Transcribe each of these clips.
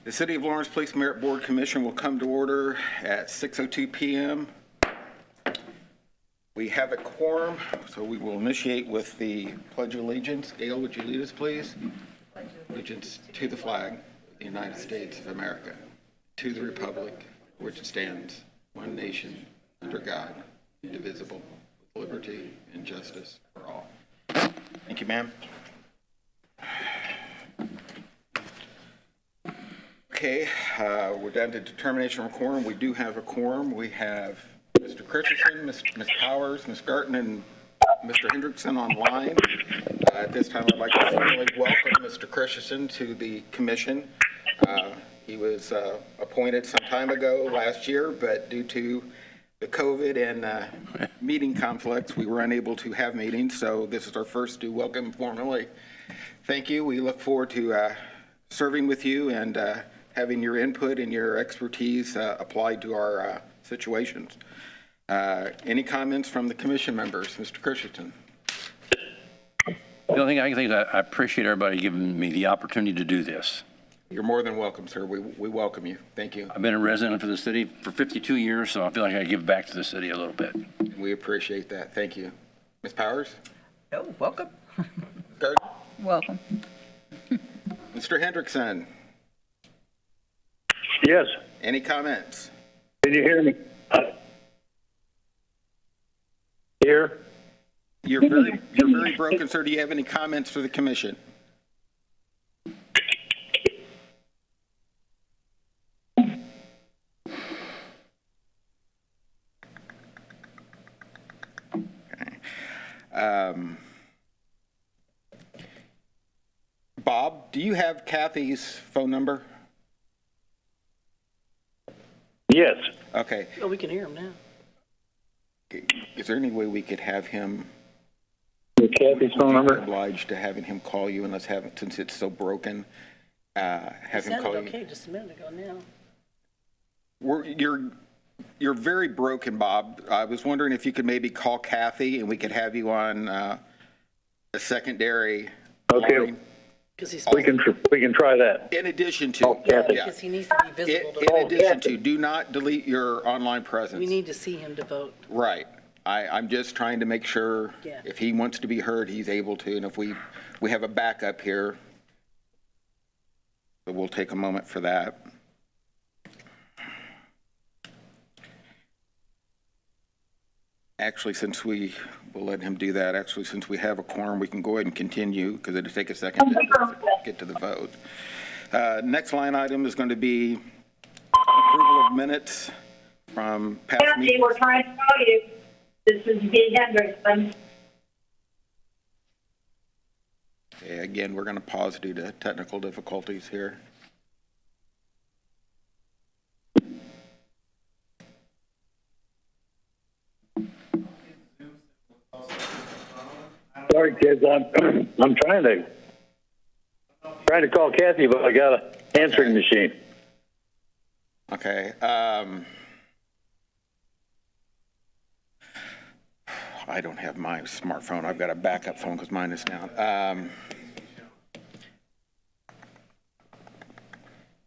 The City of Lawrence Police Merit Board Commission will come to order at 6:02 p.m. We have a quorum, so we will initiate with the Pledge of Allegiance. Gail, would you lead us, please? Allegiance to the flag of the United States of America, to the republic for which it stands, one nation, under God, indivisible, with liberty and justice for all. Thank you, ma'am. Okay, we're down to determination of quorum. We do have a quorum. We have Mr. Christensen, Ms. Powers, Ms. Garten, and Mr. Hendrickson online. At this time, I'd like to formally welcome Mr. Christensen to the commission. He was appointed some time ago last year, but due to the COVID and meeting conflicts, we were unable to have meetings, so this is our first to welcome formally. Thank you. We look forward to serving with you and having your input and your expertise applied to our situations. Any comments from the commission members? Mr. Christensen. The only thing I can think is I appreciate everybody giving me the opportunity to do this. You're more than welcome, sir. We welcome you. Thank you. I've been a resident for the city for 52 years, so I feel like I give back to the city a little bit. We appreciate that. Thank you. Ms. Powers? Oh, welcome. Garden? Welcome. Mr. Hendrickson? Yes. Any comments? Can you hear me? Here? You're very broken, sir. Do you have any comments for the commission? Bob, do you have Kathy's phone number? Yes. Okay. Oh, we can hear him now. Is there any way we could have him? Kathy's phone number? Obliged to having him call you, unless since it's so broken, have him call you. Okay, just a minute ago now. You're very broken, Bob. I was wondering if you could maybe call Kathy and we could have you on a secondary line. We can try that. In addition to, Kathy. Because he needs to be visible to in vote. addition to, do not delete your online presence. We need to see him to vote. Right. I'm just trying to make sure Yeah. if he wants to be heard, he's able to. And if we have a backup here, so we'll take a moment for that. Actually, we'll let him do that. Actually, since we have a quorum, we can go ahead and continue because it'll take a second to get to the vote. Next line item is going to be approval of minutes from past Kathy, meetings. we're trying to call you. This is Dee Hendrickson. Okay, again, we're going to pause due to technical difficulties here. Sorry, kids. I'm trying to call Kathy, but I got an answering machine. Okay. I don't have my smartphone. I've got a backup phone because mine is down.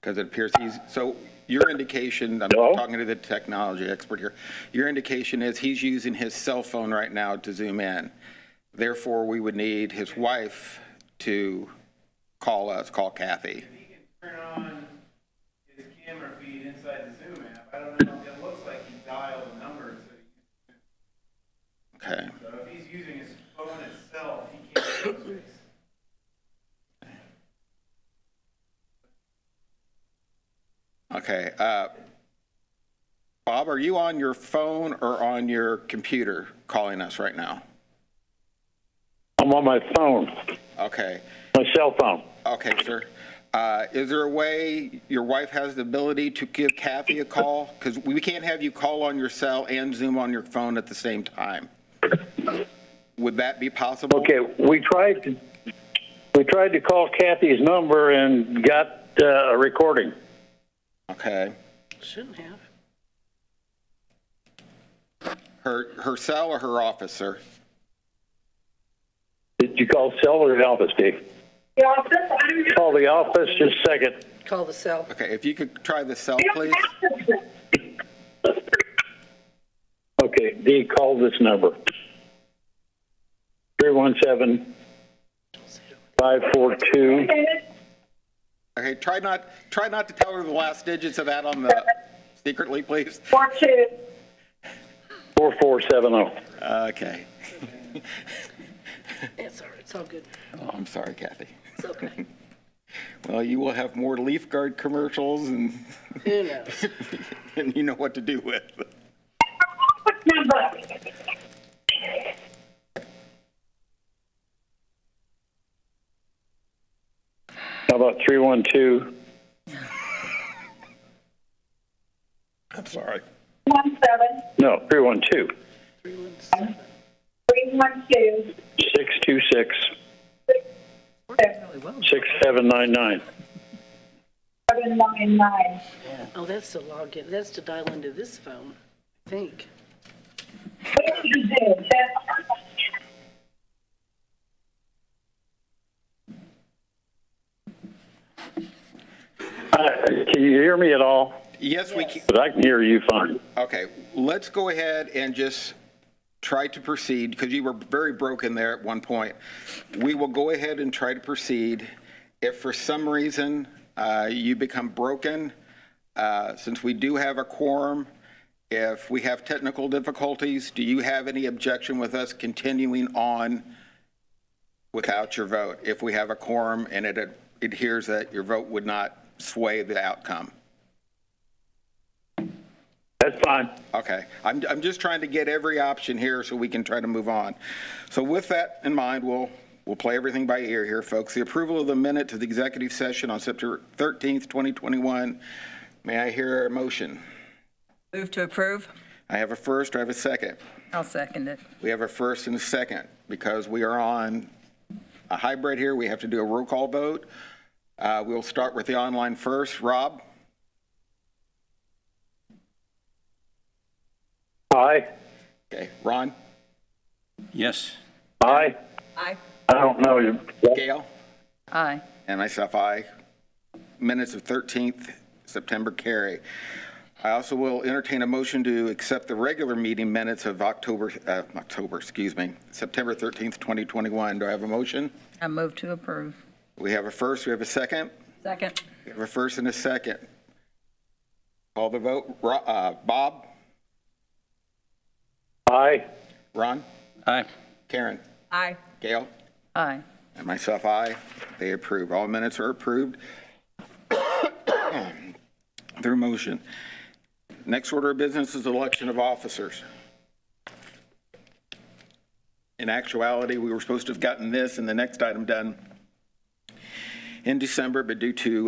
Because it appears so your indication, I'm talking to the technology expert here, your indication is he's using his cell phone right now to zoom in. Therefore, we would need his wife to call Kathy. He can turn on his camera feed inside the Zoom app. I don't know, it looks like he dialed the numbers. Okay. So if he's using his phone itself, he can't do this. Okay. Bob, are you on your phone or on your computer calling us right now? I'm on my phone, Okay. my cell phone. Okay, sir. Is there a way your wife has the ability to give Kathy a call? Because we can't have you call on your cell and Zoom on your phone at the same time. Would that be possible? Okay, we tried to call Kathy's number and got a recording. Okay. Shouldn't have. Her cell or her office, sir? Did you call cell or the office, Dave? The office, I don't know. Call the office, just a second. Call the cell. Okay, if you could try the cell, We don't please. have this. Okay, Dee, call this number. 317-542. Okay, try not to tell her the last digits of that on the secretly, please. 42. 4470. Okay. It's all right. It's all good. Oh, I'm sorry, Kathy. It's okay. Well, you will have more Leaf Guard commercials and Who knows? and you know what to do with. What number? How about 312? I'm sorry. 17. No, 312. 317. 312. 626. 6799. 799. Oh, that's to log in. That's to dial into this phone, I think. What did you do? Can you hear me at all? Yes, we can. But I can hear you fine. Okay, let's go ahead and just try to proceed, because you were very broken there at one point. We will go ahead and try to proceed. If for some reason you become broken, since we do have a quorum, if we have technical difficulties, do you have any objection with us continuing on without your vote? If we have a quorum and it adheres that your vote would not sway the outcome? That's fine. Okay, I'm just trying to get every option here so we can try to move on. So with that in mind, we'll play everything by ear here, folks. The approval of the minutes of the executive session on September 13th, 2021. May I hear a motion? Move to approve. I have a first, I have a second. I'll second it. We have a first and a second. Because we are on a hybrid here, we have to do a roll call vote. We'll start with the online first. Rob? Aye. Okay, Ron? Yes. Aye. Aye. I don't know. Gail? Aye. And myself, aye. Minutes of 13th September carry. I also will entertain a motion to accept the regular meeting minutes of September 13th, 2021. Do I have a motion? I move to approve. We have a first, we have a second. Second. We have a first and a second. Call the vote. Bob? Aye. Ron? Aye. Karen? Aye. Gail? Aye. And myself, aye. They approve. All minutes are approved. Their motion. Next order of business is election of officers. In actuality, we were supposed to have gotten this and the next item done in December, but due to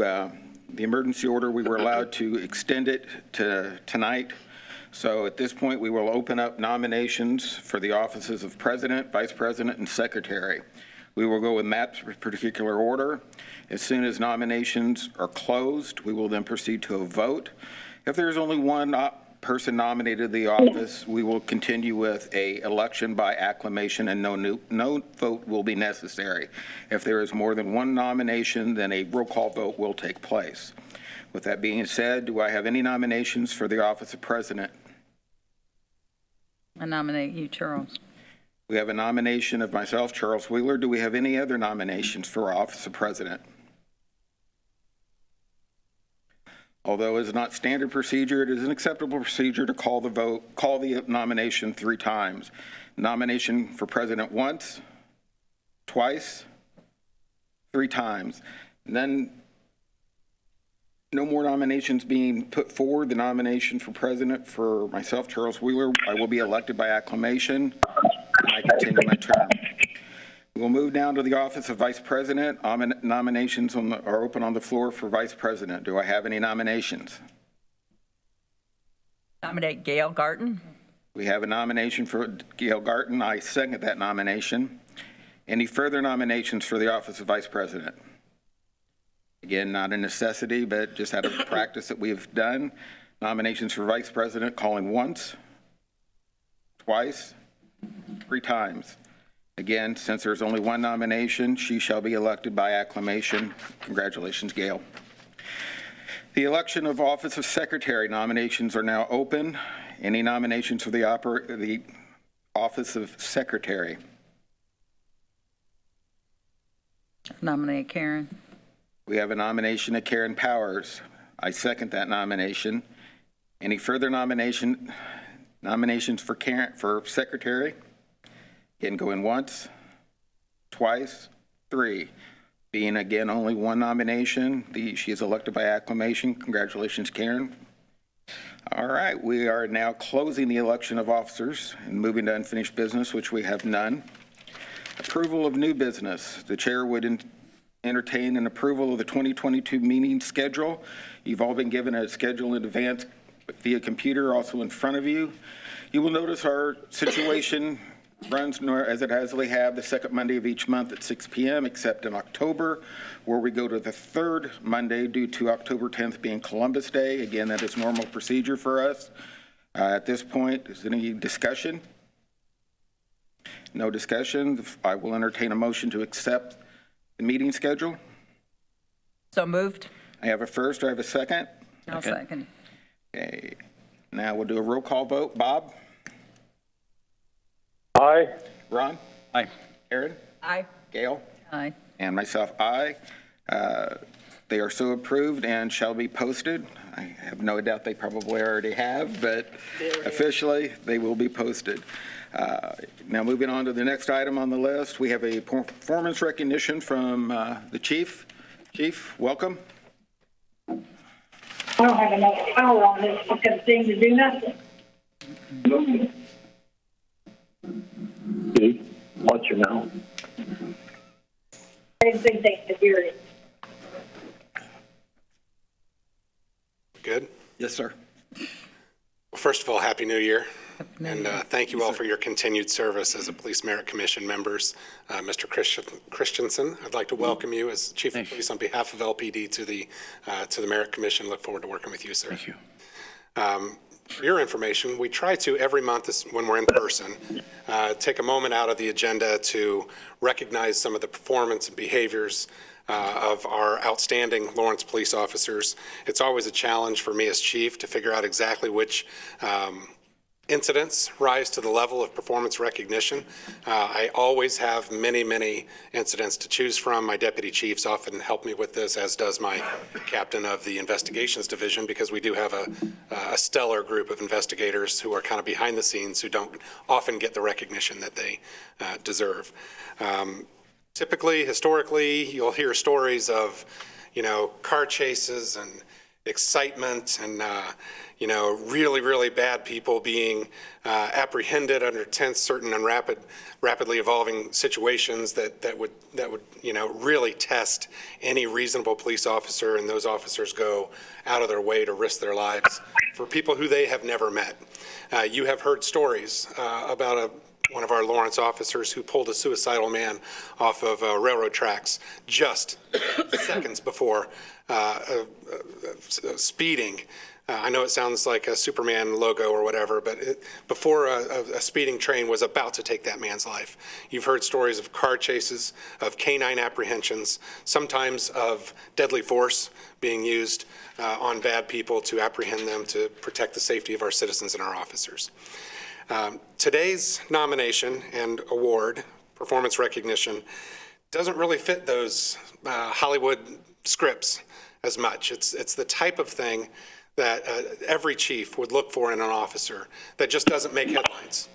the emergency order, we were allowed to extend it to tonight. So at this point, we will open up nominations for the offices of President, Vice President, and Secretary. We will go in that particular order. As soon as nominations are closed, we will then proceed to a vote. If there's only one person nominated to the office, we will continue with a election by acclamation and no vote will be necessary. If there is more than one nomination, then a roll call vote will take place. With that being said, do I have any nominations for the office of President? I nominate you, Charles. We have a nomination of myself, Charles Wheeler. Do we have any other nominations for office of President? Although it is not standard procedure, it is an acceptable procedure to call the nomination 3 times. Nomination for President once, twice, 3 times. And then no more nominations being put forward. The nomination for President for myself, Charles Wheeler, I will be elected by acclamation, and I continue my term. We'll move down to the office of Vice President. Nominations are open on the floor for Vice President. Do I have any nominations? Nominate Gail Garten. We have a nomination for Gail Garten. I second that nomination. Any further nominations for the office of Vice President? Again, not a necessity, but just out of practice that we've done. Nominations for Vice President, calling once, twice, 3 times. Again, since there's only one nomination, she shall be elected by acclamation. Congratulations, Gail. The election of office of secretary nominations are now open. Any nominations for the office of secretary? Nominate Karen. We have a nomination of Karen Powers. I second that nomination. Any further nominations for secretary? Again, going once, twice, three. Being again only one nomination, she is elected by acclamation. Congratulations, Karen. All right, we are now closing the election of officers and moving to unfinished business, which we have none. Approval of new business. The chair would entertain an approval of the 2022 meeting schedule. You've all been given a schedule in advance via computer, also in front of you. You will notice our situation runs as it has the second Monday of each month at 6 p.m., except in October, where we go to the third Monday due to October 10th being Columbus Day. Again, that is normal procedure for us. At this point, is there any discussion? No discussion. I will entertain a motion to accept the meeting schedule. So moved. I have a first. Do I have a second? I'll Okay. second. Okay. Now we'll do a roll call vote. Bob? Aye. Ron? Aye. Aaron? Aye. Gail? Aye. And myself, aye. They are so approved and shall be posted. I have no doubt they probably already have, but officially, they will be posted. Now, moving on to the next item on the list, we have a performance recognition from the chief. Chief, welcome. I don't have enough power on this fucking thing to do nothing. See? Watch your mouth. I didn't think they could hear it. Good. Yes, sir. Well, first of all, Happy New Year. And thank you all for your continued service as a Police Merit Commission members. Mr. Christensen, I'd like to welcome you as Chief of Police on behalf of LPD to the Merit Commission. Look forward to working with you, sir. Thank you. For your information, we try to every month when we're in person, take a moment out of the agenda to recognize some of the performance and behaviors of our outstanding Lawrence police officers. It's always a challenge for me as chief to figure out exactly which incidents rise to the level of performance recognition. I always have many, many incidents to choose from. My deputy chiefs often help me with this, as does my captain of the investigations division, because we do have a stellar group of investigators who are kind of behind the scenes who don't often get the recognition that they deserve. Typically, historically, you'll hear stories of, car chases and excitement and, really, really bad people being apprehended under tense, certain, and rapidly evolving situations that would really test any reasonable police officer, and those officers go out of their way to risk their lives for people who they have never met. You have heard stories about one of our Lawrence officers who pulled a suicidal man off of railroad tracks just seconds before speeding. I know it sounds like a Superman logo or whatever, but before a speeding train was about to take that man's life. You've heard stories of car chases, of canine apprehensions, sometimes of deadly force being used on bad people to apprehend them to protect the safety of our citizens and our officers. Today's nomination and award, performance recognition, doesn't really fit those Hollywood scripts as much. It's the type of thing that every chief would look for in an officer that just doesn't make headlines.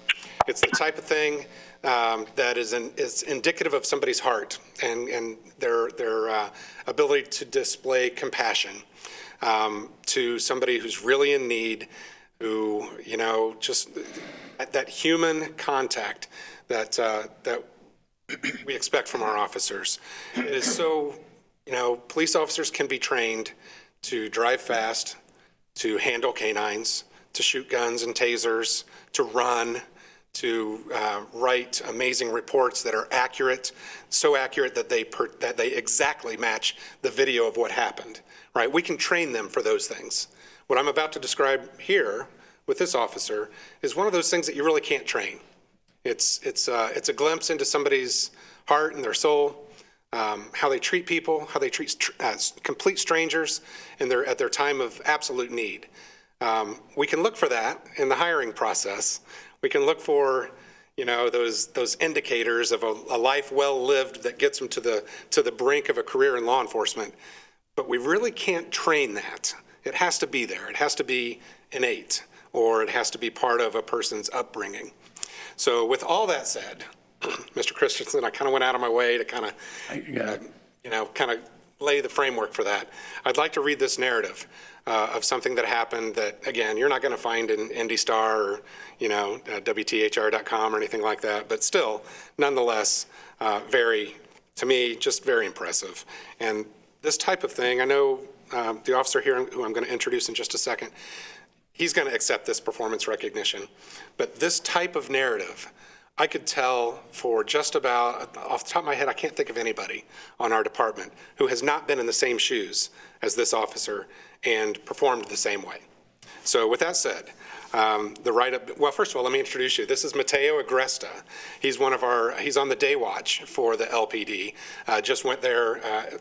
It's the type of thing that is indicative of somebody's heart and their ability to display compassion to somebody who's really in need, who, just that human contact that we expect from our officers. It is so, police officers can be trained to drive fast, to handle canines, to shoot guns and tasers, to run, to write amazing reports that are accurate, so accurate that they exactly match the video of what happened, right? We can train them for those things. What I'm about to describe here with this officer is one of those things that you really can't train. It's a glimpse into somebody's heart and their soul, how they treat people, how they treat complete strangers at their time of absolute need. We can look for that in the hiring process. We can look for, those indicators of a life well lived that gets them to the brink of a career in law enforcement. But we really can't train that. It has to be there. It has to be innate, or it has to be part of a person's upbringing. So with all that said, Mr. Christensen, I kind of went out of my way to kind of lay the framework for that. I'd like to read this narrative of something that happened that, again, you're not going to find in Indy Star or, WTHR.com or anything like that, but still, nonetheless, to me, just very impressive. And this type of thing, I know the officer here, who I'm going to introduce in just a second, he's going to accept this performance recognition. But this type of narrative, I could tell for just about, off the top of my head, I can't think of anybody on our department who has not been in the same shoes as this officer and performed the same way. So with that said, well, first of all, let me introduce you. This is Mateo Agresta. He's on the day watch for the LPD. Just went there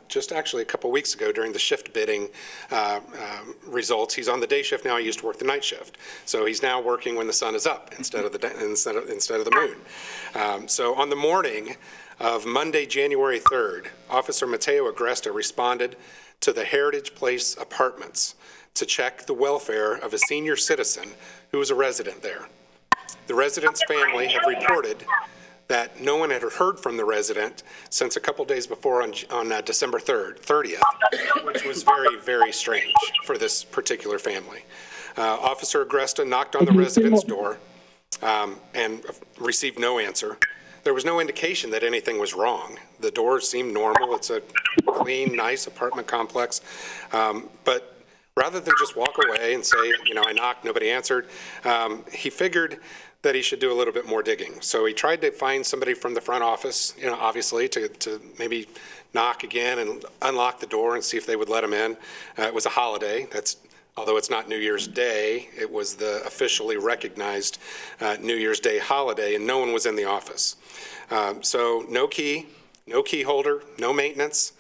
just actually a couple weeks ago during the shift bidding results. He's on the day shift now. He used to work the night shift. So he's now working when the sun is up instead of the moon. So on the morning of Monday, January 3rd, Officer Mateo Agresta responded to the Heritage Place Apartments to check the welfare of a senior citizen who was a resident there. The resident's family had reported that no one had heard from the resident since a couple days before on December 30th, which was very, very strange for this particular family. Officer Agresta knocked on the resident's door and received no answer. There was no indication that anything was wrong. The doors seemed normal. It's a clean, nice apartment complex. But rather than just walk away and say, I knocked, nobody answered, he figured that he should do a little bit more digging. So he tried to find somebody from the front office, obviously, to maybe knock again and unlock the door and see if they would let him in. It was a holiday. Although it's not New Year's Day, it was the officially recognized New Year's Day holiday, and no one was in the office. So no key holder, no maintenance.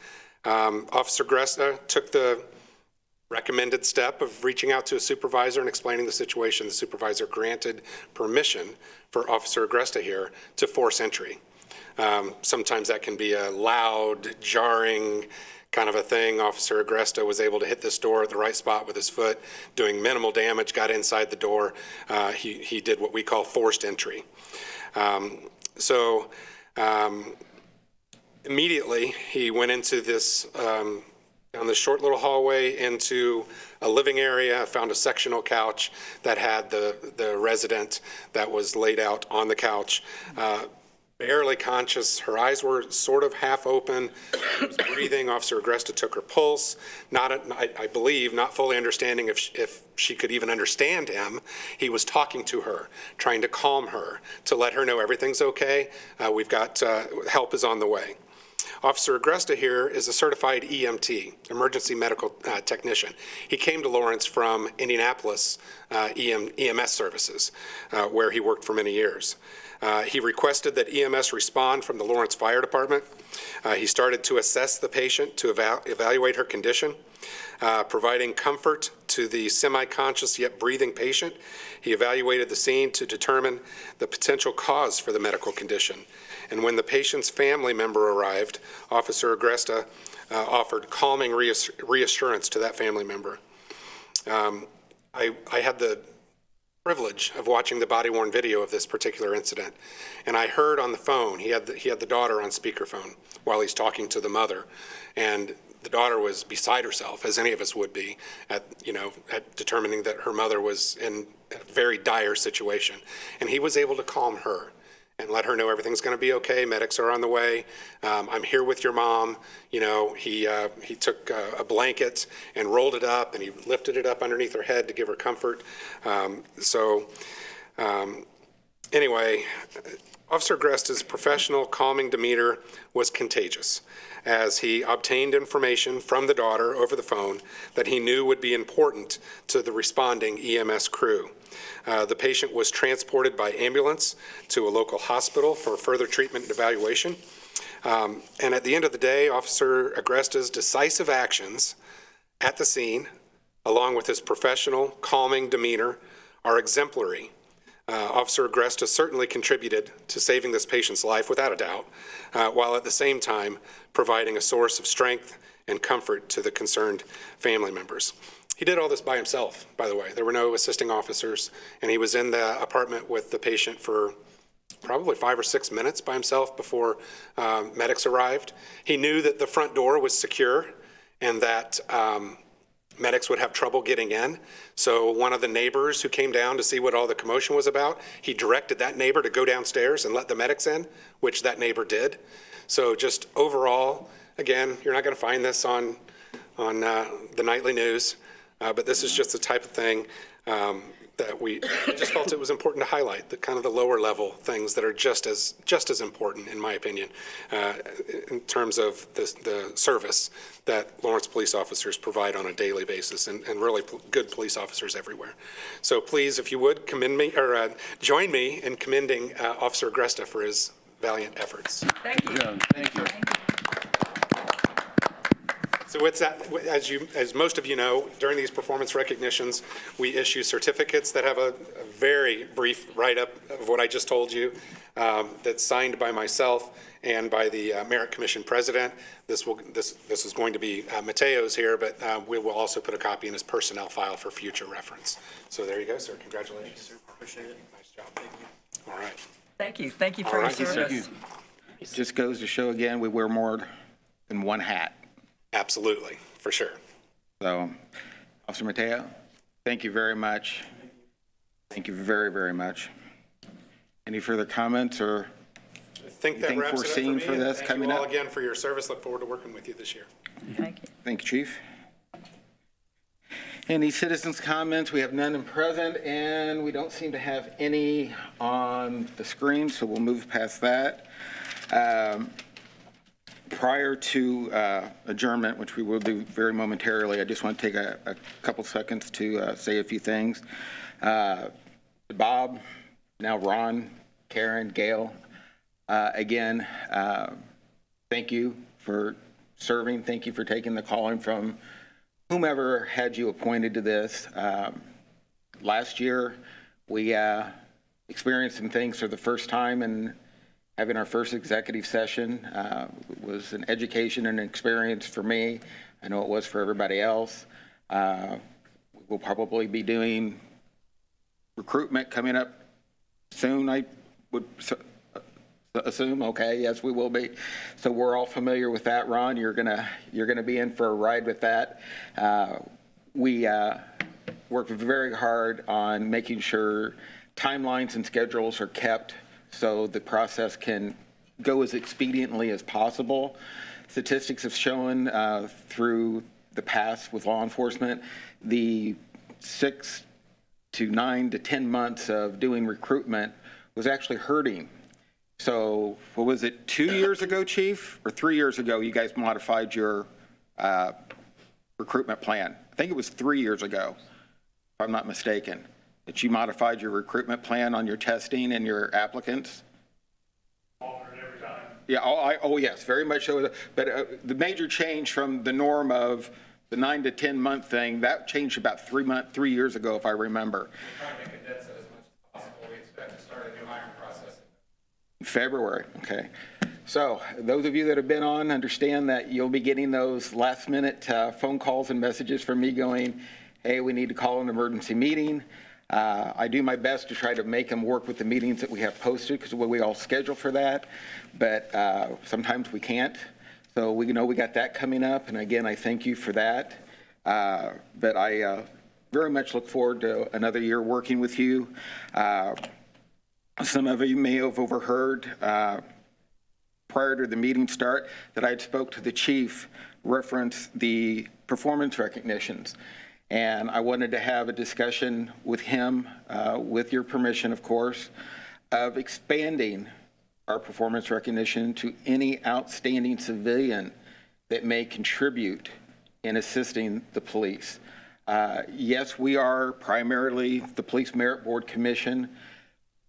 Officer Agresta took the recommended step of reaching out to a supervisor and explaining the situation. The supervisor granted permission for Officer Agresta here to force entry. Sometimes that can be a loud, jarring kind of a thing. Officer Agresta was able to hit this door at the right spot with his foot, doing minimal damage, got inside the door. He did what we call forced entry. Immediately, he went into this down this short little hallway into a living area, found a sectional couch that had the resident that was laid out on the couch, barely conscious. Her eyes were sort of half open. She was breathing. Officer Agresta took her pulse, I believe, not fully understanding if she could even understand him. He was talking to her, trying to calm her, to let her know everything's okay. We've got help is on the way. Officer Agresta here is a certified EMT, emergency medical technician. He came to Lawrence from Indianapolis EMS services, where he worked for many years. He requested that EMS respond from the Lawrence Fire Department. He started to assess the patient to evaluate her condition, providing comfort to the semi-conscious yet breathing patient. He evaluated the scene to determine the potential cause for the medical condition. And when the patient's family member arrived, Officer Agresta offered calming reassurance to that family member. I had the privilege of watching the body-worn video of this particular incident, and I heard on the phone, he had the daughter on speakerphone while he's talking to the mother, and the daughter was beside herself, as any of us would be, at determining that her mother was in a very dire situation, and he was able to calm her and let her know everything's going to be okay. Medics are on the way. I'm here with your mom. He took a blanket and rolled it up, and he lifted it up underneath her head to give her comfort. Anyway, Officer Agresta's professional, calming demeanor was contagious as he obtained information from the daughter over the phone that he knew would be important to the responding EMS crew. The patient was transported by ambulance to a local hospital for further treatment and evaluation. And at the end of the day, Officer Agresta's decisive actions at the scene, along with his professional, calming demeanor, are exemplary. Officer Agresta certainly contributed to saving this patient's life, without a doubt, while at the same time providing a source of strength and comfort to the concerned family members. He did all this by himself, by the way. There were no assisting officers, and he was in the apartment with the patient for probably 5 or 6 minutes by himself before medics arrived. He knew that the front door was secure and that medics would have trouble getting in. So one of the neighbors who came down to see what all the commotion was about, he directed that neighbor to go downstairs and let the medics in, which that neighbor did. So just overall, again, you're not going to find this on the nightly news, but this is just the type of thing that I just felt it was important to highlight, the kind of the lower level things that are just as important, in my opinion, in terms of the service that Lawrence police officers provide on a daily basis, and really good police officers everywhere. So please, if you would, join me in commending Officer Agresta for his valiant efforts. Thank you. John, thank you. So with that, as most of you know, during these performance recognitions, we issue certificates that have a very brief write-up of what I just told you, that's signed by myself and by the Merit Commission President. This is going to be Mateo's here, but we will also put a copy in his personnel file for future reference. So there you go, sir. Congratulations. Sir. Appreciate it. Nice job. Thank you. All right. Thank you. Thank you for All your right, thank you. service. Just goes to show again, we wear more than one hat. Absolutely, for sure. So, Officer Mateo, thank you very much. Thank you very, very much. Any further comments or I think that anything wraps it up for foreseen me. for this Thank coming you all up? again for your service. Look forward to working with you this year. Thank you. Thank you, Chief. Any citizens' comments? We have none in present, and we don't seem to have any on the screen, so we'll move past that. Prior to adjournment, which we will do very momentarily, I just want to take a couple seconds to say a few things. Bob, now Ron, Karen, Gail, again, thank you for serving. Thank you for taking the calling from whomever had you appointed to this. Last year, we experienced some things for the first time, and having our first executive session was an education and an experience for me. I know it was for everybody else. We'll probably be doing recruitment coming up soon, I would assume. Okay, yes, we will be. So we're all familiar with that. Ron, you're gonna be in for a ride with that. We worked very hard on making sure timelines and schedules are kept so the process can go as expediently as possible. Statistics have shown through the past with law enforcement, the 6 to 9 to 10 months of doing recruitment was actually hurting. So what was it, 2 years ago, Chief, or 3 years ago, you guys modified your recruitment plan? I think it was 3 years ago, if I'm not mistaken, that you modified your recruitment plan on your testing and your applicants? Altered every time. Yeah, oh yes, very much so. But the major change from the norm of the 9 to 10 month thing, that changed about 3 years ago, if I remember. We're trying to make a dead set as much as possible. We expect to start a new hiring process. February, okay. So those of you that have been on understand that you'll be getting those last minute phone calls and messages from me going, hey, we need to call an emergency meeting. I do my best to try to make them work with the meetings that we have posted because we all schedule for that, but sometimes we can't. So we know we got that coming up, and again, I thank you for that. But I very much look forward to another year working with you. Some of you may have overheard prior to the meeting start that I had spoke to the chief reference the performance recognitions. And I wanted to have a discussion with him, with your permission, of course, of expanding our performance recognition to any outstanding civilian that may contribute in assisting the police. Yes, we are primarily the Police Merit Board Commission,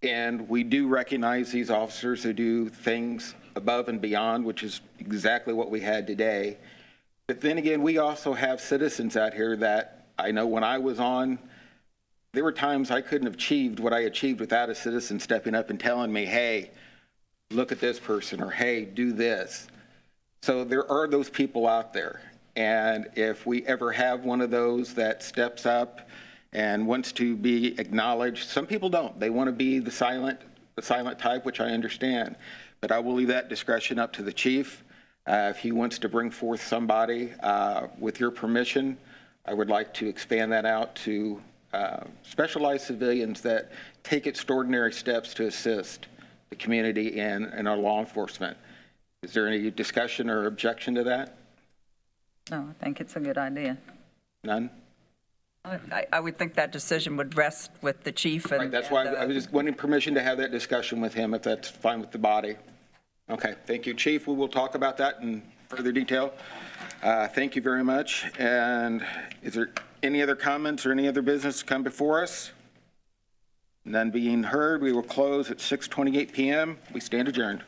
and we do recognize these officers who do things above and beyond, which is exactly what we had today. But then again, we also have citizens out here that I know when I was on, there were times I couldn't have achieved what I achieved without a citizen stepping up and telling me, hey, look at this person, or hey, do this. So there are those people out there. And if we ever have one of those that steps up and wants to be acknowledged, some people don't. They want to be the silent type, which I understand. But I will leave that discretion up to the chief. If he wants to bring forth somebody, with your permission, I would like to expand that out to specialized civilians that take extraordinary steps to assist the community and our law enforcement. Is there any discussion or objection to that? No, I think it's a good idea. None? I would think that decision would rest with the chief and. Right, that's why I was just wanting permission to have that discussion with him, if that's fine with the body. Okay, thank you, Chief. We will talk about that in further detail. Thank you very much. And is there any other comments or any other business to come before us? None being heard, we will close at 6:28 p.m. We stand adjourned.